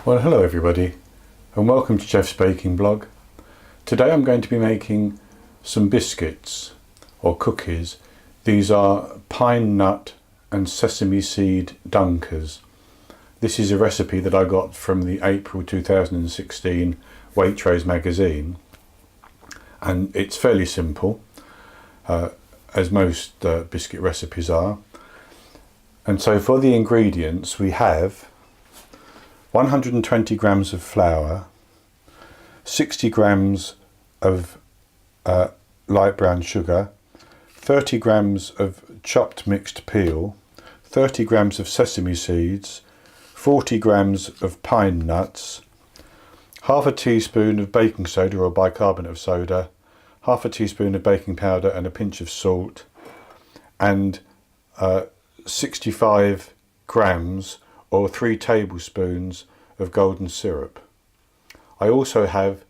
Well, hello everybody and welcome to Jeff's Baking Blog. Today I'm going to be making some biscuits or cookies. These are pine nut and sesame seed dunkers. This is a recipe that I got from the April 2016 Waitrose magazine, and it's fairly simple, as most biscuit recipes are. And so for the ingredients we have 120 grams of flour, 60 grams of light brown sugar, 30 grams of chopped mixed peel, 30 grams of sesame seeds, 40 grams of pine nuts, half a teaspoon of baking soda or bicarbonate of soda, half a teaspoon of baking powder and a pinch of salt, and 65 grams or 3 tablespoons of golden syrup. I also have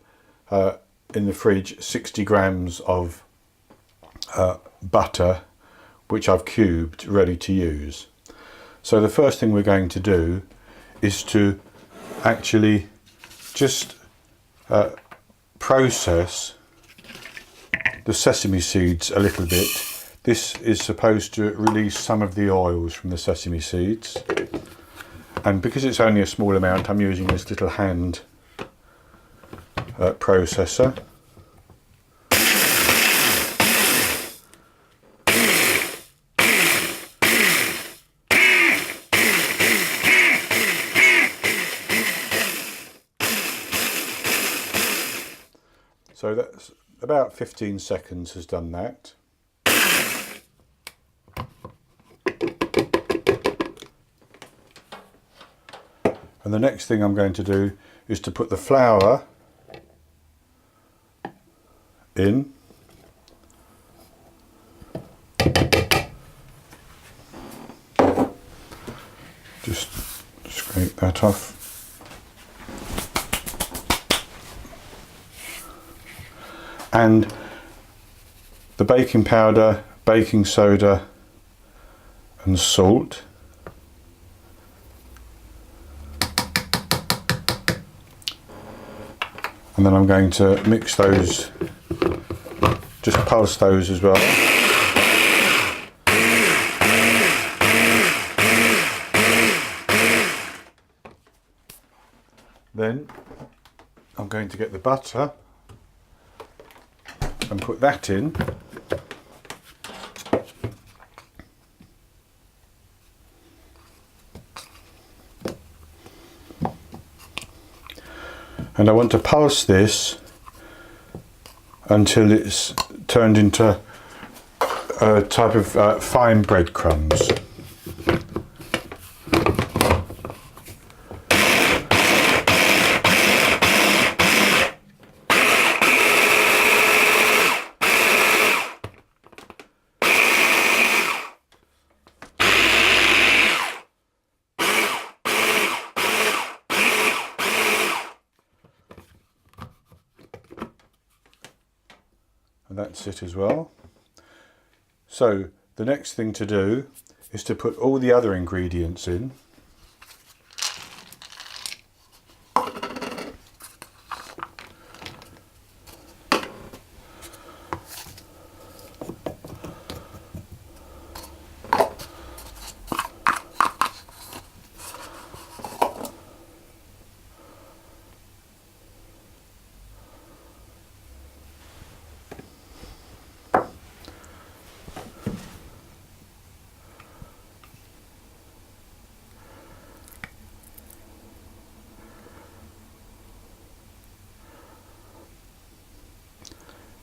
in the fridge 60 grams of butter, which I've cubed, ready to use. So the first thing we're going to do is to actually just process the sesame seeds a little bit. This is supposed to release some of the oils from the sesame seeds, and because it's only a small amount, I'm using this little hand processor. So that's about 15 seconds has done that. And the next thing I'm going to do is to put the flour in. Just scrape that off. And the baking powder, baking soda and salt. And then I'm going to mix those, just pulse those as well. Then I'm going to get the butter and put that in. And I want to pulse this until it's turned into a type of fine breadcrumbs. And that's it as well. So the next thing to do is to put all the other ingredients in.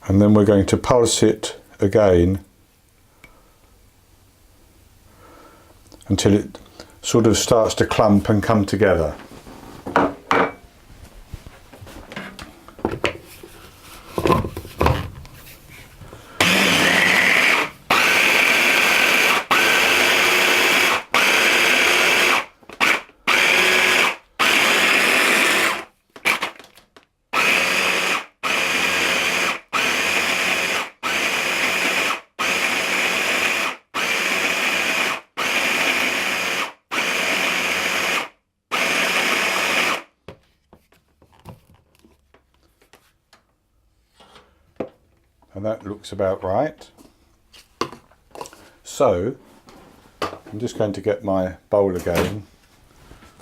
And then we're going to pulse it again until it sort of starts to clump and come together. and that looks about right. So I'm just going to get my bowl again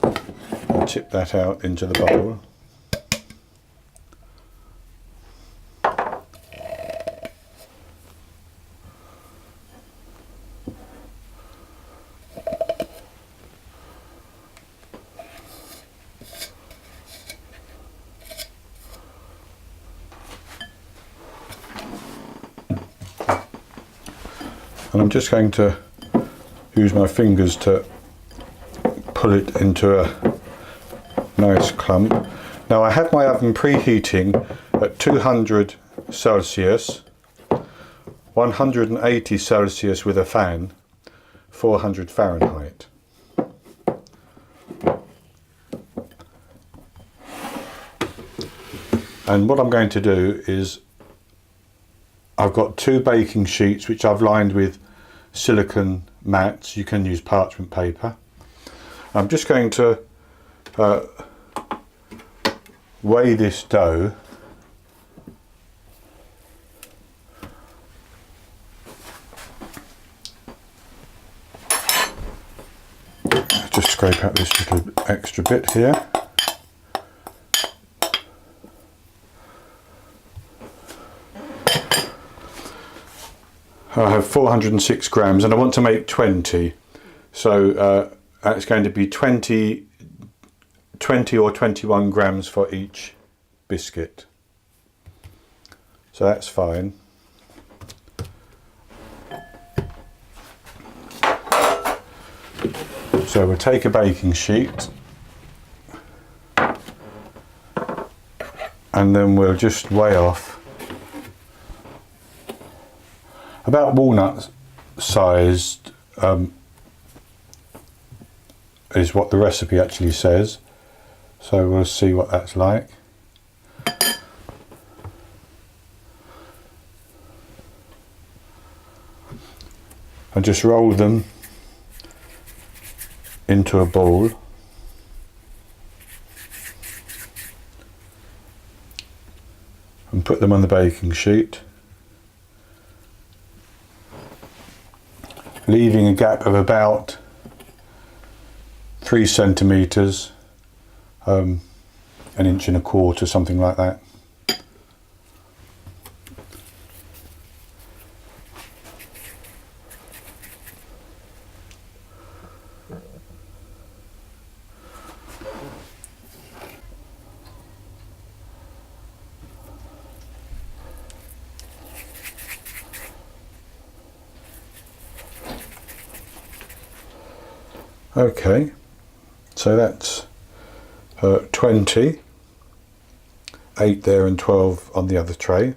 and tip that out into the bowl. And I'm just going to use my fingers to pull it into a nice clump. Now I have my oven preheating at 200 Celsius, 180 Celsius with a fan, 400 Fahrenheit. And what I'm going to do is, I've got 2 baking sheets which I've lined with silicone mats. You can use parchment paper. I'm just going to weigh this dough. Just scrape out this little extra bit here. I have 406 grams and I want to make 20, so it's going to be 20 or 21 grams for each biscuit, so that's fine. So we'll take a baking sheet and then we'll just weigh off about walnut sized, is what the recipe actually says, so we'll see what that's like. I just roll them into a ball and put them on the baking sheet, leaving a gap of about 3 centimetres, an inch and a quarter, something like that. Okay, so that's 20, 8 there and 12 on the other tray.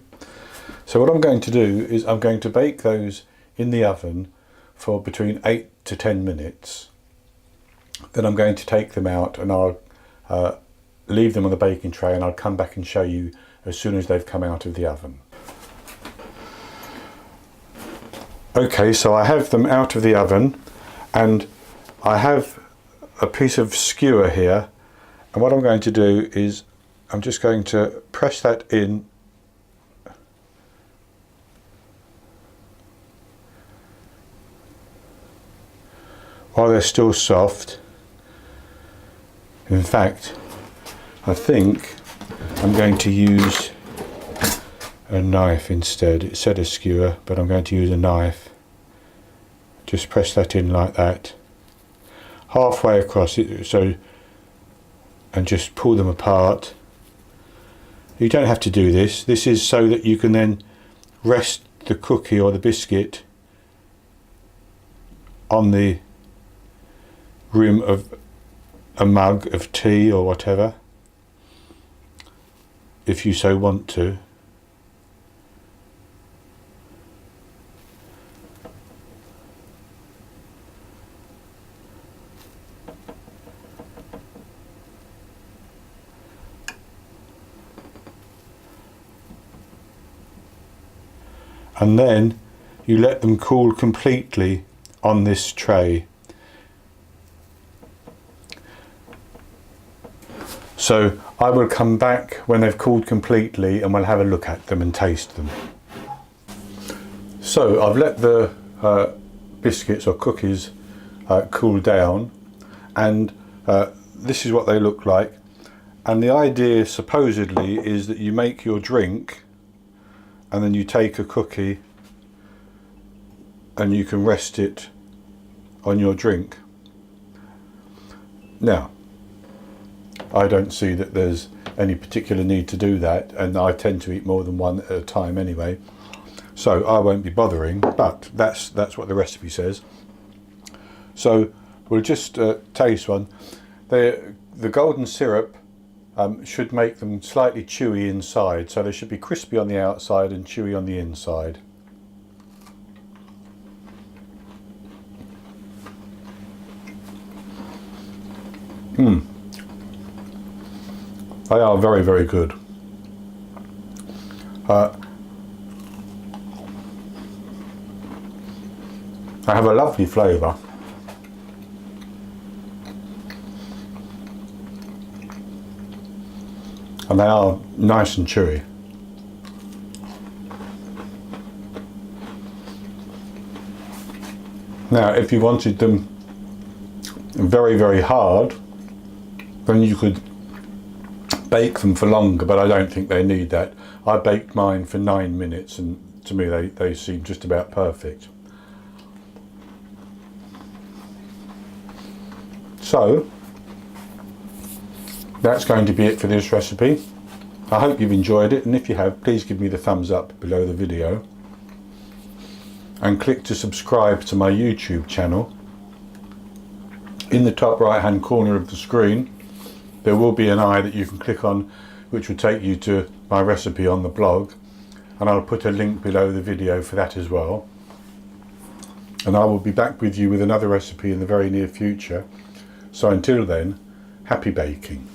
So what I'm going to do is I'm going to bake those in the oven for between 8 to 10 minutes. Then I'm going to take them out and I'll leave them on the baking tray, and I'll come back and show you as soon as they've come out of the oven. Okay, so I have them out of the oven, and I have a piece of skewer here, and what I'm going to do is I'm just going to press that in while they're still soft. In fact, I think I'm going to use a knife instead. It said a skewer, but I'm going to use a knife. Just press that in like that, halfway across it, so, and just pull them apart. You don't have to do this. This is so that you can then rest the cookie or the biscuit on the rim of a mug of tea or whatever, if you so want to. And then you let them cool completely on this tray. So I will come back when they've cooled completely and we'll have a look at them and taste them. So I've let the biscuits or cookies cool down, and this is what they look like. And the idea supposedly is that you make your drink and then you take a cookie and you can rest it on your drink. Now, I don't see that there's any particular need to do that, and I tend to eat more than one at a time anyway, so I won't be bothering, but that's what the recipe says. So we'll just taste one. The golden syrup should make them slightly chewy inside, so they should be crispy on the outside and chewy on the inside. They are very, very good. They have a lovely flavour. And they are nice and chewy. Now, if you wanted them very, very hard, then you could bake them for longer, but I don't think they need that. I baked mine for 9 minutes, and to me they seem just about perfect. So that's going to be it for this recipe. I hope you've enjoyed it, and if you have, please give me the thumbs up below the video and click to subscribe to my YouTube channel. In the top right hand corner of the screen there will be an eye that you can click on, which will take you to my recipe on the blog, and I'll put a link below the video for that as well. And I will be back with you with another recipe in the very near future. So until then, happy baking.